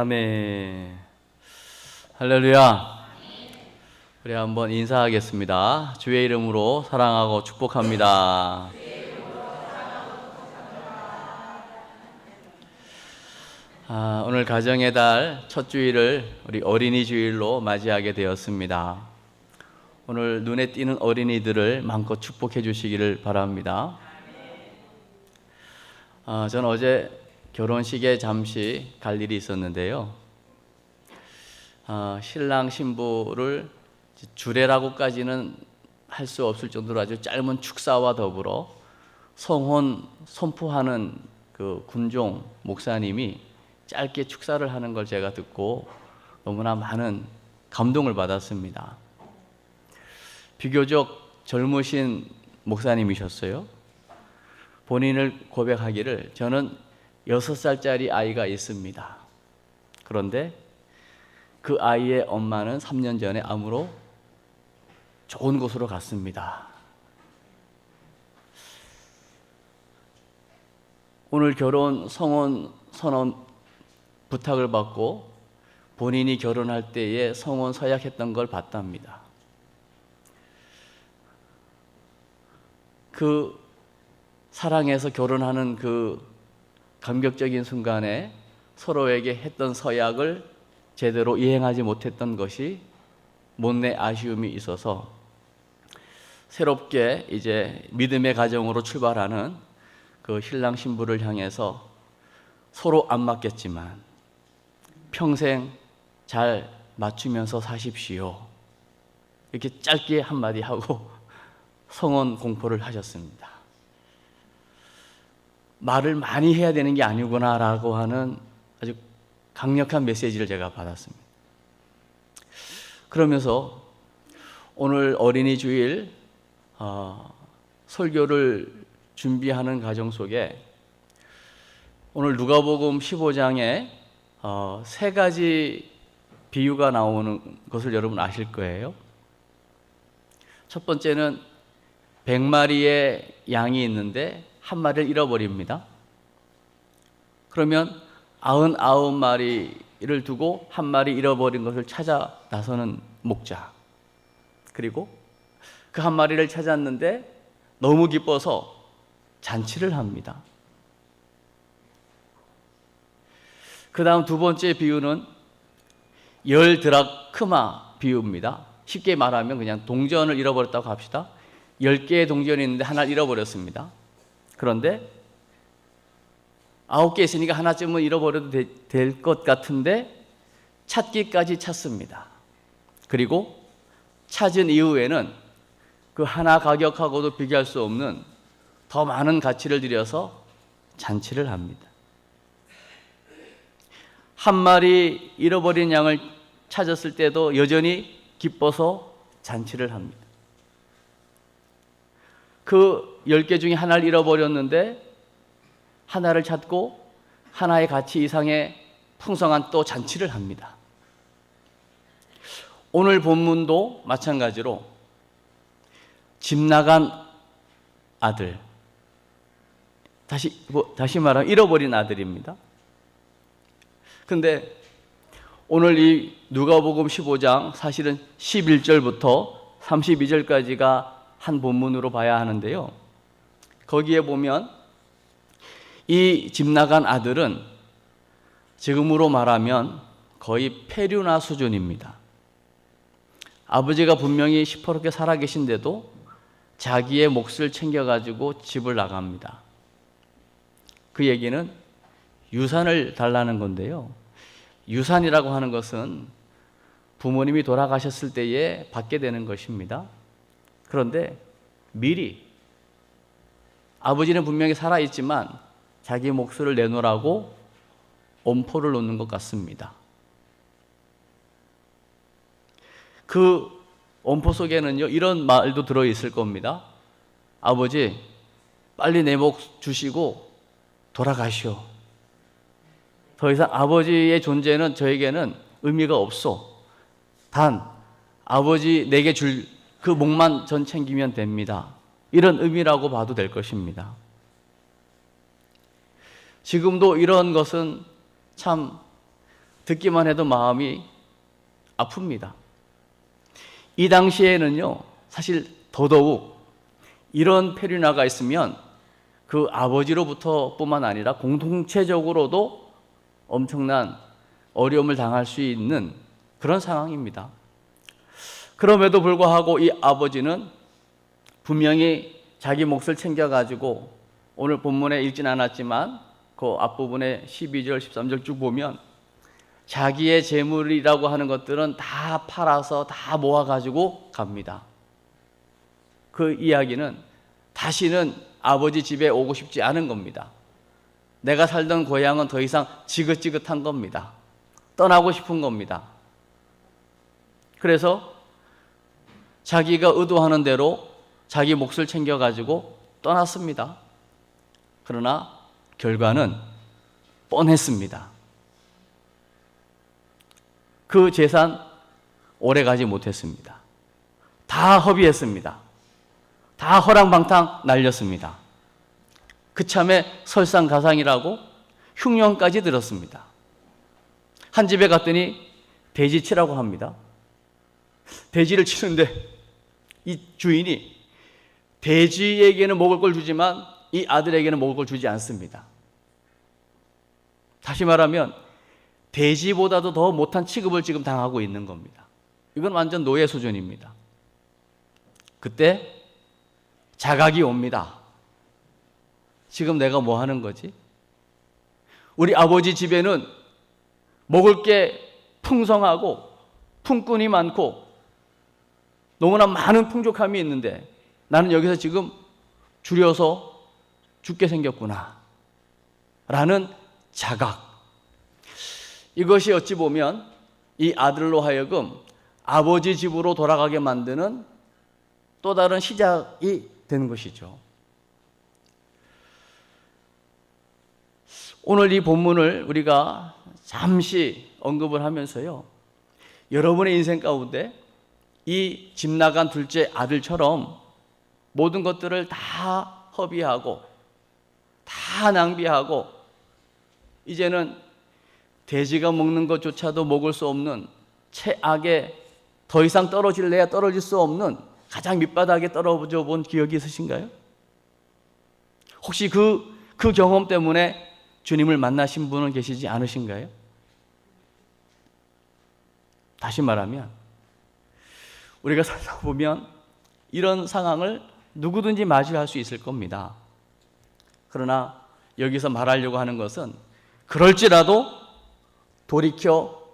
아멘. 할렐루야. 우리 한번 인사하겠습니다. 주의 이름으로 사랑하고 축복합니다. 오늘 가정의 달 첫 주일을 우리 어린이 주일로 맞이하게 되었습니다. 오늘 눈에 띄는 어린이들을 마음껏 축복해 주시기를 바랍니다. 저는 어제 결혼식에 잠시 갈 일이 있었는데요. 신랑 신부를 주례라고까지는 할 수 없을 정도로 아주 짧은 축사와 더불어 성혼 선포하는 그 군종 목사님이 짧게 축사를 하는 걸 제가 듣고 너무나 많은 감동을 받았습니다. 비교적 젊으신 목사님이셨어요. 본인을 고백하기를 저는 6살짜리 아이가 있습니다. 그런데 그 아이의 엄마는 3년 전에 암으로 좋은 곳으로 갔습니다. 오늘 결혼 성혼 선언 부탁을 받고 본인이 결혼할 때에 성혼 서약했던 걸 봤답니다. 그 사랑해서 결혼하는 그 감격적인 순간에 서로에게 했던 서약을 제대로 이행하지 못했던 것이 못내 아쉬움이 있어서 새롭게 이제 믿음의 가정으로 출발하는 그 신랑 신부를 향해서 서로 안 맞겠지만 평생 잘 맞추면서 사십시오. 이렇게 짧게 한마디 하고 성혼 공포를 하셨습니다. 말을 많이 해야 되는 게 아니구나라고 하는 아주 강력한 메시지를 제가 받았습니다. 그러면서 오늘 어린이 주일 설교를 준비하는 과정 속에 오늘 누가복음 15장에 세 가지 비유가 나오는 것을 여러분 아실 거예요. 첫 번째는 100마리의 양이 있는데 한 마리를 잃어버립니다. 그러면 99마리를 두고 한 마리 잃어버린 것을 찾아 나서는 목자. 그리고 그 한 마리를 찾았는데 너무 기뻐서 잔치를 합니다. 그 다음 두 번째 비유는 10드라크마 비유입니다. 쉽게 말하면 그냥 동전을 잃어버렸다고 합시다. 10개의 동전이 있는데 하나를 잃어버렸습니다. 그런데 9개 있으니까 하나쯤은 잃어버려도 될 것 같은데 찾기까지 찾습니다. 그리고 찾은 이후에는 그 하나 가격하고도 비교할 수 없는 더 많은 가치를 들여서 잔치를 합니다. 한 마리 잃어버린 양을 찾았을 때도 여전히 기뻐서 잔치를 합니다. 그 10개 중에 하나를 잃어버렸는데 하나를 찾고 하나의 가치 이상의 풍성한 또 잔치를 합니다. 오늘 본문도 마찬가지로 집 나간 아들, 다시 말하면 잃어버린 아들입니다. 근데 오늘 이 누가복음 15장 사실은 11절부터 32절까지가 한 본문으로 봐야 하는데요. 거기에 보면 이 집 나간 아들은 지금으로 말하면 거의 폐류나 수준입니다. 아버지가 분명히 시퍼렇게 살아계신데도 자기의 몫을 챙겨가지고 집을 나갑니다. 그 얘기는 유산을 달라는 건데요. 유산이라고 하는 것은 부모님이 돌아가셨을 때에 받게 되는 것입니다. 그런데 미리 아버지는 분명히 살아있지만 자기 몫을 내놓으라고 엄포를 놓는 것 같습니다. 그 엄포 속에는요 이런 말도 들어있을 겁니다. 아버지 빨리 내 몫 주시고 돌아가시오. 더 이상 아버지의 존재는 저에게는 의미가 없어. 단 아버지 내게 줄 그 몫만 전 챙기면 됩니다. 이런 의미라고 봐도 될 것입니다. 지금도 이런 것은 참 듣기만 해도 마음이 아픕니다. 이 당시에는요, 사실 더더욱 이런 페류나가 있으면 그 아버지로부터 뿐만 아니라 공동체적으로도 엄청난 어려움을 당할 수 있는 그런 상황입니다. 그럼에도 불구하고 이 아버지는 분명히 자기 몫을 챙겨가지고, 오늘 본문에 읽진 않았지만 그 앞부분에 12절, 13절 쭉 보면 자기의 재물이라고 하는 것들은 다 팔아서 다 모아가지고 갑니다. 그 이야기는 다시는 아버지 집에 오고 싶지 않은 겁니다. 내가 살던 고향은 더 이상 지긋지긋한 겁니다. 떠나고 싶은 겁니다. 그래서 자기가 의도하는 대로 자기 몫을 챙겨가지고 떠났습니다. 그러나 결과는 뻔했습니다. 그 재산 오래 가지 못했습니다. 다 허비했습니다. 다 허랑방탕 날렸습니다. 그참에 설상가상이라고 흉년까지 들었습니다. 한 집에 갔더니 돼지 치라고 합니다. 돼지를 치는데 이 주인이 돼지에게는 먹을 걸 주지만 이 아들에게는 먹을 걸 주지 않습니다. 다시 말하면 돼지보다도 더 못한 취급을 지금 당하고 있는 겁니다. 이건 완전 노예 수준입니다. 그때 자각이 옵니다. 지금 내가 뭐 하는 거지? 우리 아버지 집에는 먹을 게 풍성하고 품꾼이 많고 너무나 많은 풍족함이 있는데 나는 여기서 지금 줄여서 죽게 생겼구나 라는 자각, 이것이 어찌 보면 이 아들로 하여금 아버지 집으로 돌아가게 만드는 또 다른 시작이 되는 것이죠. 오늘 이 본문을 우리가 잠시 언급을 하면서요, 여러분의 인생 가운데 이 집 나간 둘째 아들처럼 모든 것들을 다 허비하고 다 낭비하고 이제는 돼지가 먹는 것조차도 먹을 수 없는 최악의, 더 이상 떨어질래야 떨어질 수 없는 가장 밑바닥에 떨어져 본 기억이 있으신가요? 혹시 그 경험 때문에 주님을 만나신 분은 계시지 않으신가요? 다시 말하면 우리가 살다 보면 이런 상황을 누구든지 맞이할 수 있을 겁니다. 그러나 여기서 말하려고 하는 것은 그럴지라도 돌이켜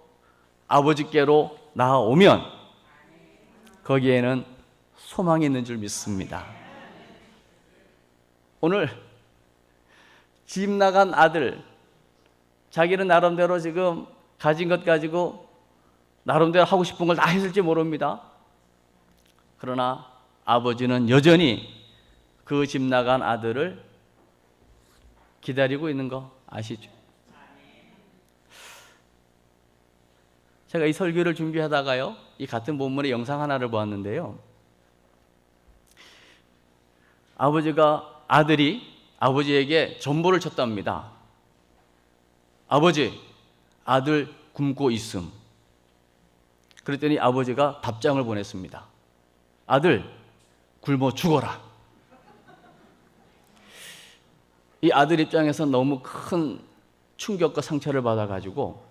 아버지께로 나아오면 거기에는 소망이 있는 줄 믿습니다. 오늘 집 나간 아들, 자기는 나름대로 지금 가진 것 가지고 나름대로 하고 싶은 걸 다 했을지 모릅니다. 그러나 아버지는 여전히 그 집 나간 아들을 기다리고 있는 거 아시죠? 제가 이 설교를 준비하다가요, 이 같은 본문의 영상 하나를 보았는데요, 아들이 아버지에게 전보를 쳤답니다. 아버지, 아들 굶고 있음. 그랬더니 아버지가 답장을 보냈습니다. 아들, 굶어 죽어라. 이 아들 입장에서 너무 큰 충격과 상처를 받아가지고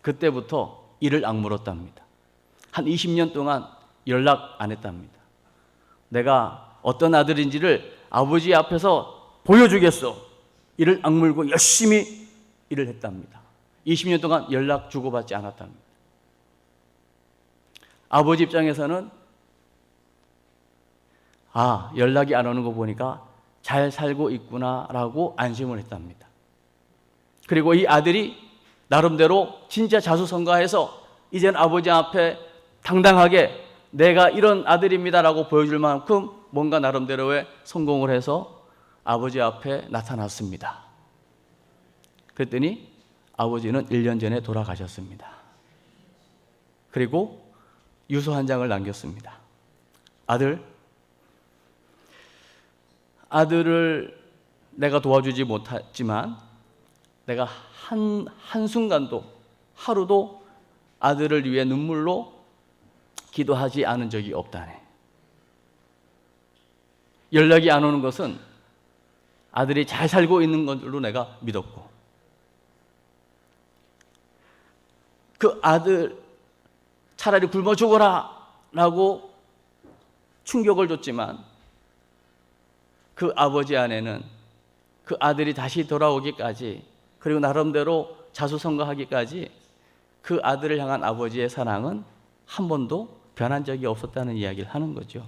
그때부터 이를 악물었답니다. 한 20년 동안 연락 안 했답니다. 내가 어떤 아들인지를 아버지 앞에서 보여주겠어. 이를 악물고 열심히 일을 했답니다. 20년 동안 연락 주고받지 않았답니다. 아버지 입장에서는 연락이 안 오는 거 보니까 잘 살고 있구나라고 안심을 했답니다. 그리고 이 아들이 나름대로 진짜 자수성가해서 이젠 아버지 앞에 당당하게 내가 이런 아들입니다라고 보여줄 만큼 뭔가 나름대로의 성공을 해서 아버지 앞에 나타났습니다. 그랬더니 아버지는 1년 전에 돌아가셨습니다. 그리고 유서 한 장을 남겼습니다. 아들을 내가 도와주지 못했지만 내가 한순간도 하루도 아들을 위해 눈물로 기도하지 않은 적이 없다네. 연락이 안 오는 것은 아들이 잘 살고 있는 걸로 내가 믿었고, 그 아들 차라리 굶어 죽어라 라고 충격을 줬지만, 그 아버지 안에는 그 아들이 다시 돌아오기까지, 그리고 나름대로 자수성가하기까지 그 아들을 향한 아버지의 사랑은 한 번도 변한 적이 없었다는 이야기를 하는 거죠.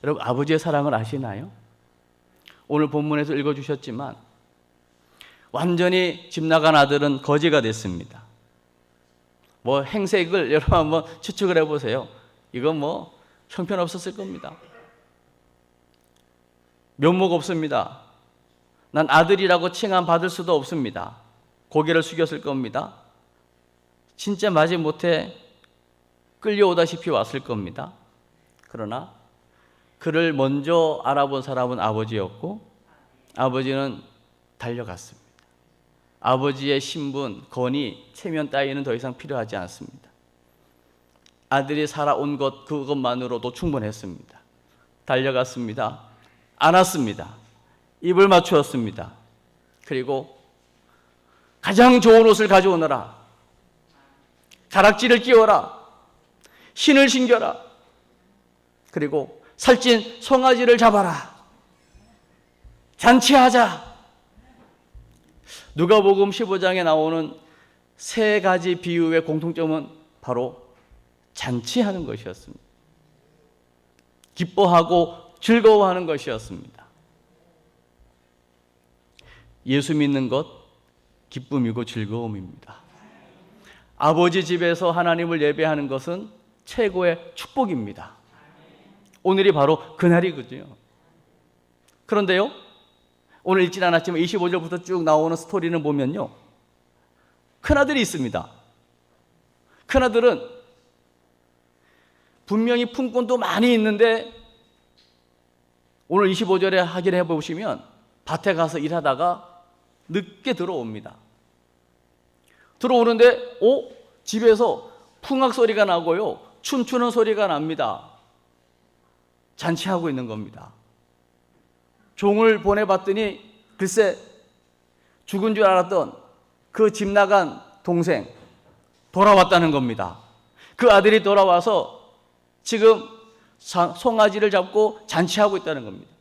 여러분, 아버지의 사랑을 아시나요? 오늘 본문에서 읽어주셨지만 완전히 집 나간 아들은 거지가 됐습니다. 뭐 행색을 여러분 한번 추측을 해보세요. 이건 뭐 형편없었을 겁니다. 면목 없습니다. 난 아들이라고 칭함 받을 수도 없습니다. 고개를 숙였을 겁니다. 진짜 마지못해 끌려오다시피 왔을 겁니다. 그러나 그를 먼저 알아본 사람은 아버지였고, 아버지는 달려갔습니다. 아버지의 신분, 권위, 체면 따위는 더 이상 필요하지 않습니다. 아들이 살아온 것, 그것만으로도 충분했습니다. 달려갔습니다. 안았습니다. 입을 맞추었습니다. 그리고 가장 좋은 옷을 가져오너라, 가락지를 끼워라, 신을 신겨라, 그리고 살찐 송아지를 잡아라, 잔치하자. 누가복음 15장에 나오는 세 가지 비유의 공통점은 바로 잔치하는 것이었습니다. 기뻐하고 즐거워하는 것이었습니다. 예수 믿는 것 기쁨이고 즐거움입니다. 아버지 집에서 하나님을 예배하는 것은 최고의 축복입니다. 오늘이 바로 그날이거든요. 그런데요, 오늘 읽진 않았지만 25절부터 쭉 나오는 스토리는 보면요, 큰아들이 있습니다. 큰아들은 분명히 품꾼도 많이 있는데, 오늘 25절에 확인해 보시면 밭에 가서 일하다가 늦게 들어옵니다. 들어오는데 집에서 풍악 소리가 나고요, 춤추는 소리가 납니다. 잔치하고 있는 겁니다. 종을 보내봤더니 글쎄 죽은 줄 알았던 그 집 나간 동생 돌아왔다는 겁니다. 그 아들이 돌아와서 지금 송아지를 잡고 잔치하고 있다는 겁니다.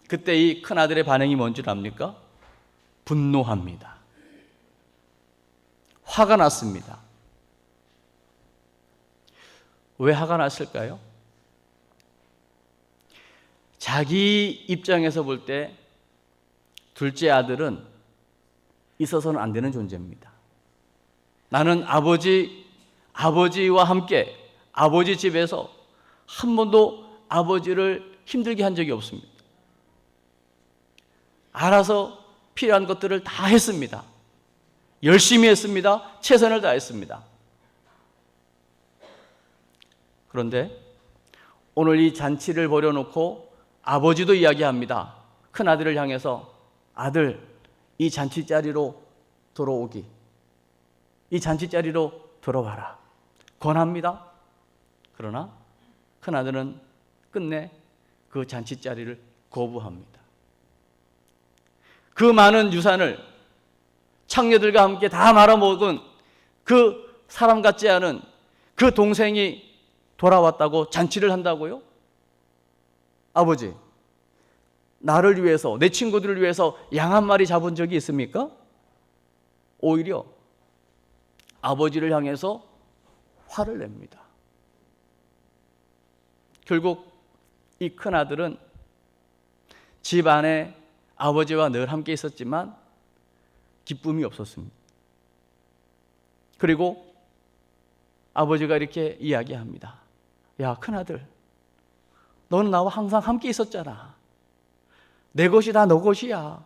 그때 이 큰아들의 반응이 뭔 줄 압니까? 분노합니다. 화가 났습니다. 왜 화가 났을까요? 자기 입장에서 볼 때 둘째 아들은 있어서는 안 되는 존재입니다. 나는 아버지와 함께 아버지 집에서 한 번도 아버지를 힘들게 한 적이 없습니다. 알아서 필요한 것들을 다 했습니다. 열심히 했습니다. 최선을 다했습니다. 그런데 오늘 이 잔치를 벌여놓고 아버지도 이야기합니다. 큰아들을 향해서 아들, 이 잔치자리로 들어오기, 이 잔치자리로 들어와라 권합니다. 그러나 큰아들은 끝내 그 잔치자리를 거부합니다. 그 많은 유산을 창녀들과 함께 다 말아먹은 그 사람 같지 않은 그 동생이 돌아왔다고 잔치를 한다고요? 아버지, 나를 위해서, 내 친구들을 위해서 양 한 마리 잡은 적이 있습니까? 오히려 아버지를 향해서 화를 냅니다. 결국 이 큰아들은 집 안에 아버지와 늘 함께 있었지만 기쁨이 없었습니다. 그리고 아버지가 이렇게 이야기합니다. 야, 큰아들, 너는 나와 항상 함께 있었잖아. 내 것이 다 너 것이야.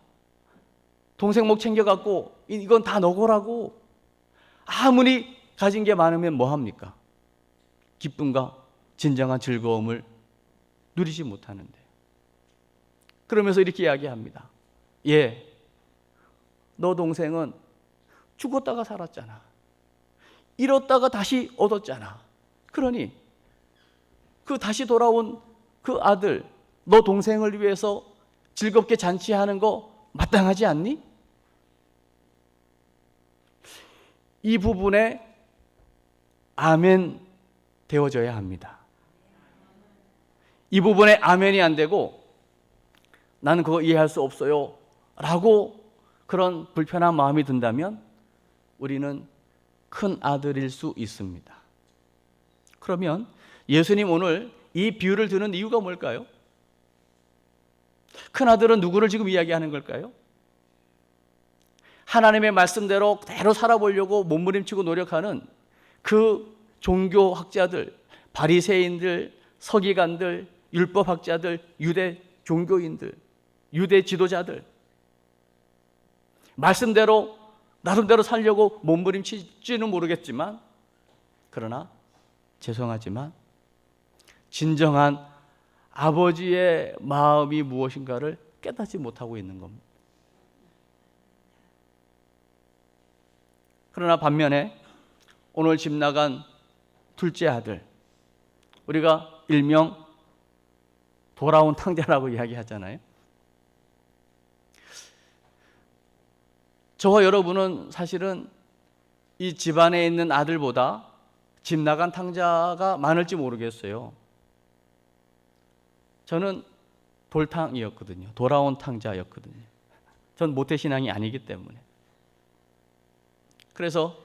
동생 목 챙겨갖고 이건 다 너 거라고. 아무리 가진 게 많으면 뭐합니까? 기쁨과 진정한 즐거움을 누리지 못하는데. 그러면서 이렇게 이야기합니다. 너 동생은 죽었다가 살았잖아. 잃었다가 다시 얻었잖아. 그러니 그 다시 돌아온 그 아들, 너 동생을 위해서 즐겁게 잔치하는 거 마땅하지 않니? 이 부분에 아멘 되어져야 합니다. 이 부분에 아멘이 안 되고 나는 그거 이해할 수 없어요 라고 그런 불편한 마음이 든다면 우리는 큰 아들일 수 있습니다. 그러면 예수님 오늘 이 비유를 드는 이유가 뭘까요? 큰 아들은 누구를 지금 이야기하는 걸까요? 하나님의 말씀대로 그대로 살아보려고 몸부림치고 노력하는 그 종교학자들, 바리새인들, 서기관들, 율법학자들, 유대 종교인들, 유대 지도자들, 말씀대로 나름대로 살려고 몸부림칠지는 모르겠지만, 그러나 죄송하지만 진정한 아버지의 마음이 무엇인가를 깨닫지 못하고 있는 겁니다. 그러나 반면에 오늘 집 나간 둘째 아들, 우리가 일명 돌아온 탕자라고 이야기하잖아요. 저와 여러분은 사실은 이 집안에 있는 아들보다 집 나간 탕자가 많을지 모르겠어요. 저는 돌탕이었거든요. 돌아온 탕자였거든요. 전 모태신앙이 아니기 때문에. 그래서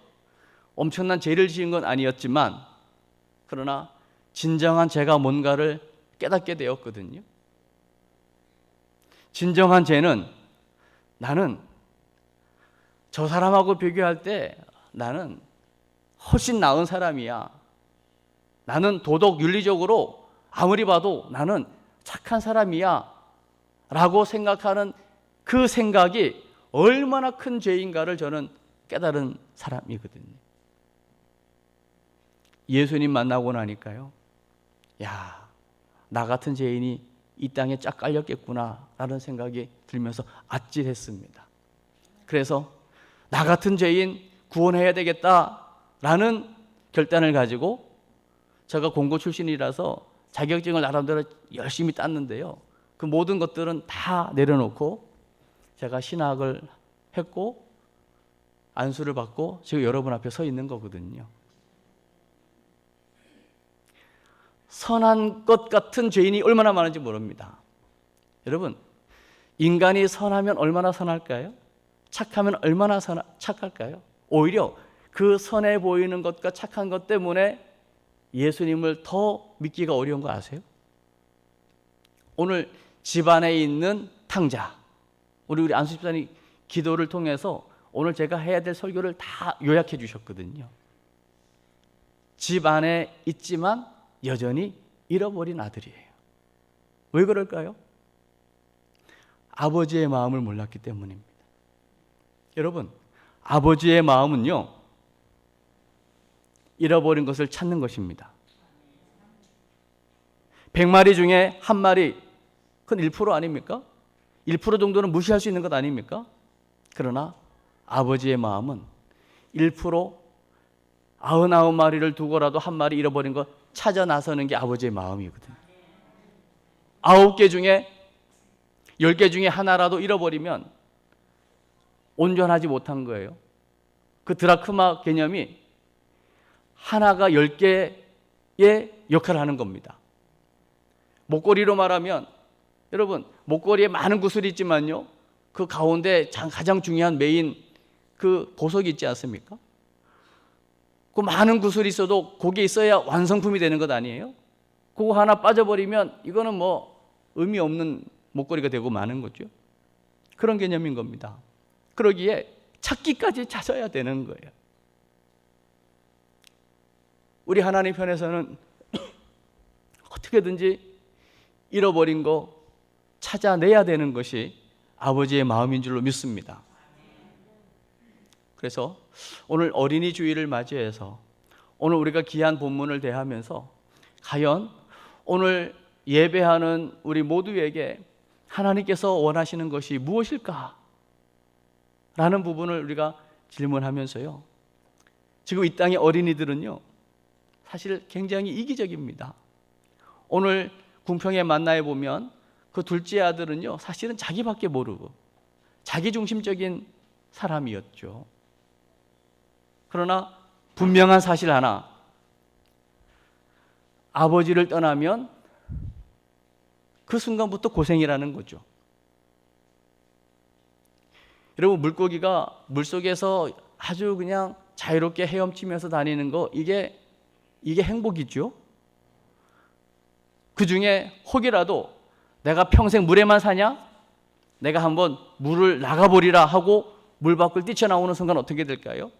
엄청난 죄를 지은 건 아니었지만, 그러나 진정한 죄가 뭔가를 깨닫게 되었거든요. 진정한 죄는 나는 저 사람하고 비교할 때 나는 훨씬 나은 사람이야. 나는 도덕 윤리적으로 아무리 봐도 나는 착한 사람이야 라고 생각하는 그 생각이 얼마나 큰 죄인가를 저는 깨달은 사람이거든요. 예수님 만나고 나니까요, 야, 나 같은 죄인이 이 땅에 쫙 깔렸겠구나 라는 생각이 들면서 아찔했습니다. 그래서 나 같은 죄인 구원해야 되겠다라는 결단을 가지고, 제가 공고 출신이라서 자격증을 나름대로 열심히 땄는데요, 그 모든 것들은 다 내려놓고 제가 신학을 했고 안수를 받고 지금 여러분 앞에 서 있는 거거든요. 선한 것 같은 죄인이 얼마나 많은지 모릅니다. 여러분, 인간이 선하면 얼마나 선할까요? 착하면 얼마나 착할까요? 오히려 그 선해 보이는 것과 착한 것 때문에 예수님을 더 믿기가 어려운 거 아세요? 오늘 집안에 있는 탕자, 우리 안수 집사님 기도를 통해서 오늘 제가 해야 될 설교를 다 요약해 주셨거든요. 집 안에 있지만 여전히 잃어버린 아들이에요. 왜 그럴까요? 아버지의 마음을 몰랐기 때문입니다. 여러분, 아버지의 마음은요, 잃어버린 것을 찾는 것입니다. 100마리 중에 한 마리, 그건 1% 아닙니까? 1% 정도는 무시할 수 있는 것 아닙니까? 그러나 아버지의 마음은 1% 99마리를 두고라도 한 마리 잃어버린 것 찾아 나서는 게 아버지의 마음이거든요. 9개 중에 10개 중에 하나라도 잃어버리면 온전하지 못한 거예요. 그 드라크마 개념이 하나가 10개의 역할을 하는 겁니다. 목걸이로 말하면, 여러분, 목걸이에 많은 구슬이 있지만요, 그 가운데 가장 중요한 메인 그 보석이 있지 않습니까? 그 많은 구슬이 있어도 거기에 있어야 완성품이 되는 것 아니에요? 그거 하나 빠져버리면 이거는 뭐 의미 없는 목걸이가 되고 마는 거죠. 그런 개념인 겁니다. 그러기에 찾기까지 찾아야 되는 거예요. 우리 하나님 편에서는 어떻게든지 잃어버린 거 찾아내야 되는 것이 아버지의 마음인 줄로 믿습니다. 그래서 오늘 어린이 주일을 맞이해서 오늘 우리가 귀한 본문을 대하면서 과연 오늘 예배하는 우리 모두에게 하나님께서 원하시는 것이 무엇일까? 라는 부분을 우리가 질문하면서요, 지금 이 땅의 어린이들은요 사실 굉장히 이기적입니다. 오늘 궁평의 만나에 보면 그 둘째 아들은요 사실은 자기밖에 모르고 자기중심적인 사람이었죠. 그러나 분명한 사실 하나, 아버지를 떠나면 그 순간부터 고생이라는 거죠. 여러분, 물고기가 물속에서 아주 그냥 자유롭게 헤엄치면서 다니는 거, 이게 행복이죠. 그 중에 혹이라도 내가 평생 물에만 사냐? 내가 한번 물을 나가보리라 하고 물 밖을 뛰쳐나오는 순간 어떻게 될까요?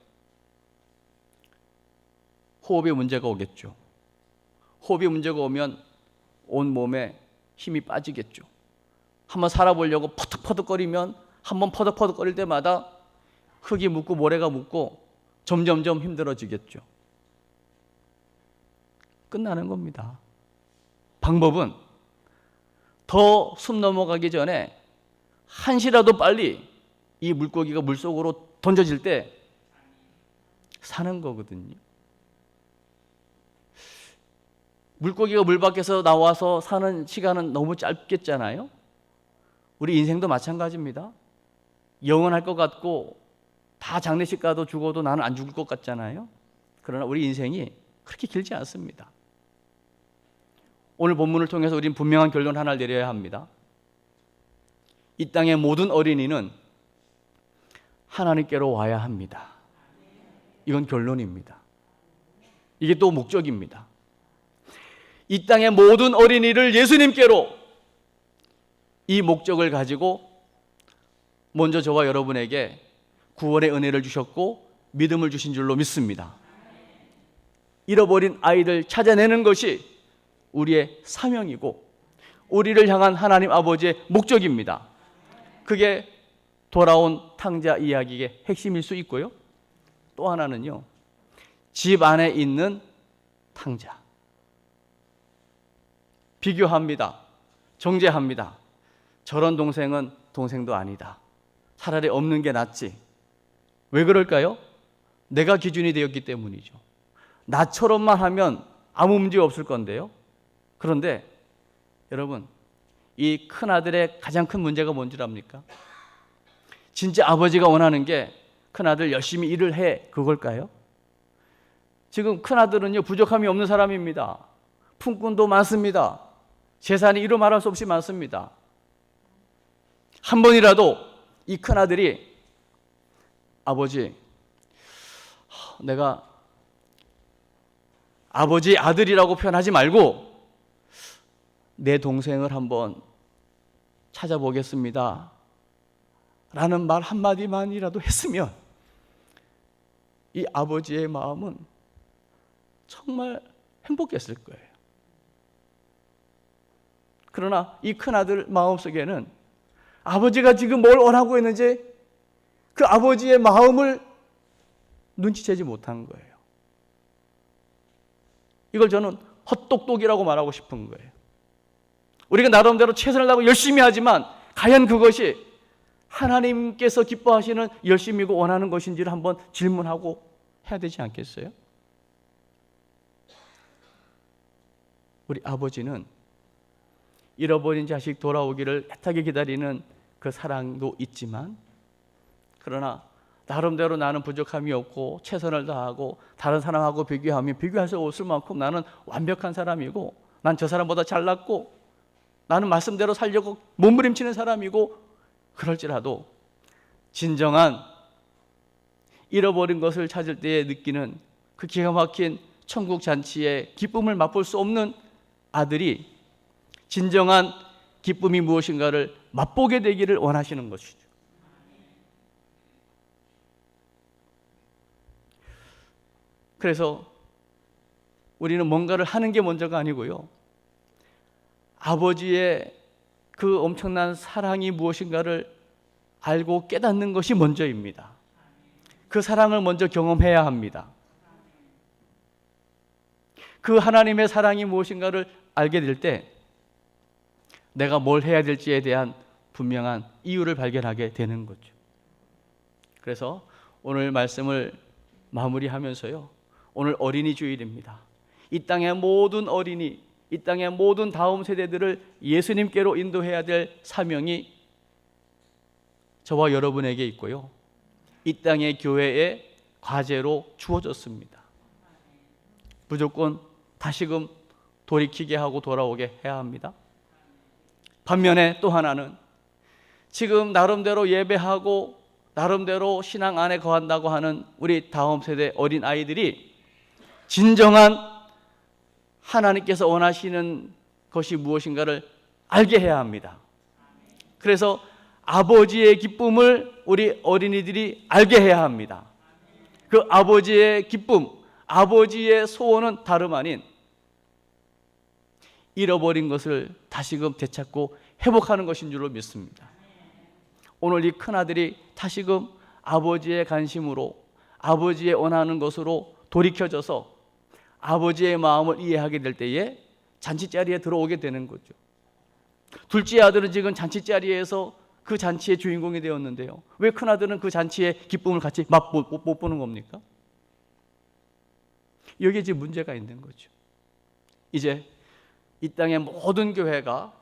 호흡에 문제가 오겠죠. 호흡에 문제가 오면 온 몸에 힘이 빠지겠죠. 한번 살아보려고 퍼득퍼득거리면, 한번 퍼득퍼득거릴 때마다 흙이 묻고 모래가 묻고 점점점 힘들어지겠죠. 끝나는 겁니다. 방법은 더 숨 넘어가기 전에 한시라도 빨리 이 물고기가 물속으로 던져질 때 사는 거거든요. 물고기가 물 밖에서 나와서 사는 시간은 너무 짧겠잖아요. 우리 인생도 마찬가지입니다. 영원할 것 같고 다 장례식 가도 죽어도 나는 안 죽을 것 같잖아요. 그러나 우리 인생이 그렇게 길지 않습니다. 오늘 본문을 통해서 우리는 분명한 결론 하나를 내려야 합니다. 이 땅의 모든 어린이는 하나님께로 와야 합니다. 이건 결론입니다. 이게 또 목적입니다. 이 땅의 모든 어린이를 예수님께로, 이 목적을 가지고 먼저 저와 여러분에게 구원의 은혜를 주셨고 믿음을 주신 줄로 믿습니다. 잃어버린 아이들 찾아내는 것이 우리의 사명이고 우리를 향한 하나님 아버지의 목적입니다. 그게 돌아온 탕자 이야기의 핵심일 수 있고요. 또 하나는요, 집 안에 있는 탕자. 비교합니다. 정죄합니다. 저런 동생은 동생도 아니다. 차라리 없는 게 낫지. 왜 그럴까요? 내가 기준이 되었기 때문이죠. 나처럼만 하면 아무 문제 없을 건데요. 그런데 여러분, 이 큰아들의 가장 큰 문제가 뭔지 압니까? 진짜 아버지가 원하는 게 큰아들 열심히 일을 해, 그걸까요? 지금 큰아들은요 부족함이 없는 사람입니다. 품꾼도 많습니다. 재산이 이루 말할 수 없이 많습니다. 한 번이라도 이 큰아들이 아버지, 내가 아버지의 아들이라고 표현하지 말고 내 동생을 한번 찾아보겠습니다 라는 말 한마디만이라도 했으면 이 아버지의 마음은 정말 행복했을 거예요. 그러나 이 큰아들 마음속에는 아버지가 지금 뭘 원하고 있는지 그 아버지의 마음을 눈치채지 못한 거예요. 이걸 저는 헛똑똑이라고 말하고 싶은 거예요. 우리가 나름대로 최선을 다하고 열심히 하지만 과연 그것이 하나님께서 기뻐하시는 열심이고 원하는 것인지를 한번 질문하고 해야 되지 않겠어요? 우리 아버지는 잃어버린 자식 돌아오기를 애타게 기다리는 그 사랑도 있지만, 그러나 나름대로 나는 부족함이 없고 최선을 다하고 다른 사람하고 비교하면 비교할 수 없을 만큼 나는 완벽한 사람이고 난 저 사람보다 잘났고 나는 말씀대로 살려고 몸부림치는 사람이고, 그럴지라도 진정한 잃어버린 것을 찾을 때에 느끼는 그 기가 막힌 천국 잔치의 기쁨을 맛볼 수 없는 아들이 진정한 기쁨이 무엇인가를 맛보게 되기를 원하시는 것이죠. 그래서 우리는 뭔가를 하는 게 먼저가 아니고요, 아버지의 그 엄청난 사랑이 무엇인가를 알고 깨닫는 것이 먼저입니다. 그 사랑을 먼저 경험해야 합니다. 그 하나님의 사랑이 무엇인가를 알게 될 때 내가 뭘 해야 될지에 대한 분명한 이유를 발견하게 되는 거죠. 그래서 오늘 말씀을 마무리하면서요, 오늘 어린이 주일입니다. 이 땅의 모든 어린이, 이 땅의 모든 다음 세대들을 예수님께로 인도해야 될 사명이 저와 여러분에게 있고요, 이 땅의 교회의 과제로 주어졌습니다. 무조건 다시금 돌이키게 하고 돌아오게 해야 합니다. 반면에 또 하나는 지금 나름대로 예배하고 나름대로 신앙 안에 거한다고 하는 우리 다음 세대 어린 아이들이 진정한 하나님께서 원하시는 것이 무엇인가를 알게 해야 합니다. 그래서 아버지의 기쁨을 우리 어린이들이 알게 해야 합니다. 그 아버지의 기쁨, 아버지의 소원은 다름 아닌 잃어버린 것을 다시금 되찾고 회복하는 것인 줄로 믿습니다. 오늘 이 큰아들이 다시금 아버지의 관심으로, 아버지의 원하는 것으로 돌이켜져서 아버지의 마음을 이해하게 될 때에 잔치자리에 들어오게 되는 거죠. 둘째 아들은 지금 잔치자리에서 그 잔치의 주인공이 되었는데요, 왜 큰아들은 그 잔치의 기쁨을 같이 못 보는 겁니까? 여기에 지금 문제가 있는 거죠. 이제 이 땅의 모든 교회가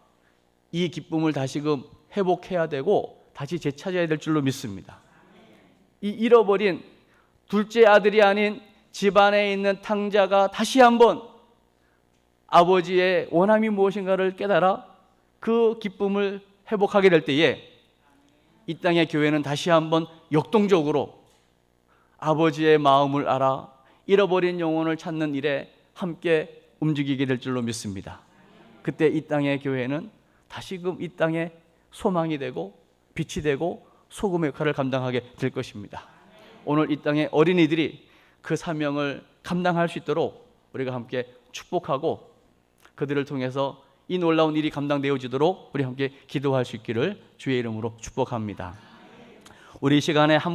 이 기쁨을 다시금 회복해야 되고 다시 되찾아야 될 줄로 믿습니다. 이 잃어버린 둘째 아들이 아닌 집안에 있는 탕자가 다시 한번 아버지의 원함이 무엇인가를 깨달아 그 기쁨을 회복하게 될 때에 이 땅의 교회는 다시 한번 역동적으로 아버지의 마음을 알아 잃어버린 영혼을 찾는 일에 함께 움직이게 될 줄로 믿습니다. 그때 이 땅의 교회는 다시금 이 땅에 소망이 되고 빛이 되고 소금의 역할을 감당하게 될 것입니다. 오늘 이 땅의 어린이들이 그 사명을 감당할 수 있도록 우리가 함께 축복하고 그들을 통해서 이 놀라운 일이 감당되어지도록 우리 함께 기도할 수 있기를 주의 이름으로 축복합니다. 우리 이 시간에 한 번